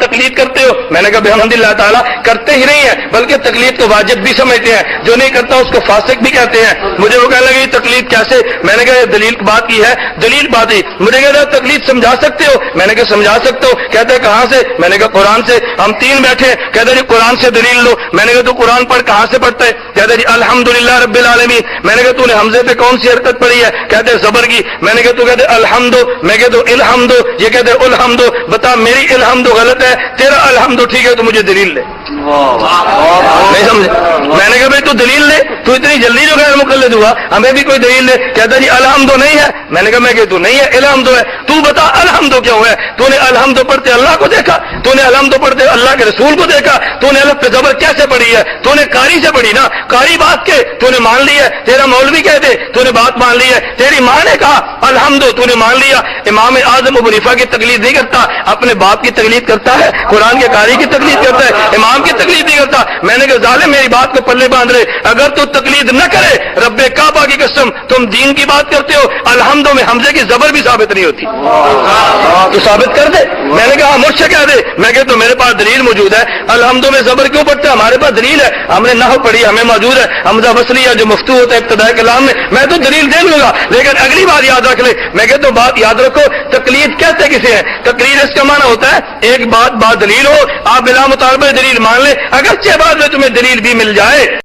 تقلید کرتے ہو؟ میں نے کہا بحمدللہ تعالیٰ کرتے ہی نہیں ہیں، بلکہ تقلید کو واجب بھی سمجھتے ہیں، جو نہیں کرتا اس کو فاسق بھی کہتے ہیں۔ مجھے وہ کہنے لگے یہ تقلید کیسے؟ میں نے کہا یہ دلیل بات کی ہے، دلیل بات ہی۔ مجھے کہتا ہے تقلید سمجھا سکتے ہو؟ میں نے کہا سمجھا سکتا ہوں۔ کہتا ہے کہاں سے؟ میں نے کہا قرآن سے۔ ہم تین بیٹھے، کہتا ہے جی قرآن سے دلیل لو۔ میں نے کہا تو قرآن پڑھ، کہاں سے پڑھتا ہے؟ کہتا ہے جی الحمدللہ رب العالمین۔ میں نے کہا تو نے حمزے پہ کون سی حرکت پڑھی ہے؟ کہتے ہیں زبر کی۔ میں نے کہا تو کہتے الحمد، میں کہتا ہوں الحمد، یہ کہتے ہیں الحمد۔ بتا میری الحمد غلط ہے، تیرا الحمد ٹھیک ہے، تو مجھے دلیل لے۔ نہیں سمجھے؟ میں نے کہا بھائی تو دلیل لے، تو اتنی جلدی جو غیر مقلد ہوا، ہمیں بھی کوئی دلیل لے۔ کہتا جی الحمد نہیں ہے۔ میں نے کہا میں کہ تو نہیں ہے، الحمد ہے۔ تو بتا الحمد کیوں ہے؟ تو نے الحمد پڑھتے اللہ کو دیکھا؟ تو نے الحمد پڑھتے اللہ کے رسول کو دیکھا؟ تو نے الف پہ زبر کیسے پڑھی ہے؟ تو نے قاری سے پڑھی نا، قاری بات کے تو نے مان لی ہے، تیرا مولوی کہہ دے تو نے بات مان لی ہے، تیری ماں نے کہا الحمد تو نے مان لیا۔ امام اعظم ابو حنیفہ کی تقلید نہیں کرتا، اپنے باپ کی تقلید کرتا ہے، قرآن کے قاری کی تقلید کرتا ہے، امام کی تقلید نہیں کرتا۔ میں نے کہا ظالم میری بات کو پلے باندھ رہے، اگر تو تقلید نہ کرے رب کعبہ کی قسم تم دین کی بات کرتے ہو، الحمد میں حمزے کی زبر بھی ثابت نہیں ہوتی، تو ثابت کر دے۔ میں نے کہا مجھ سے کہہ دے۔ میں کہ تو میرے پاس دلیل موجود ہے، الحمد میں زبر کیوں پڑھتے؟ ہمارے پاس دلیل ہے، ہم نے نحو پڑھی، ہمیں موجود ہے حمزہ وصلیہ جو مفتو ہوتا ہے ابتداء کلام میں، میں تو دلیل دے لوں گا، لیکن اگلی بات یاد رکھ لے۔ میں کہ تو بات یاد رکھو، تقلید کہتے کسے ہیں؟ تقلید اس کا معنی ہوتا ہے ایک بات دلیل ہو، آپ بلا مطالبہ دلیل مان لیں، اگرچہ بعد میں تمہیں دلیل بھی مل جائے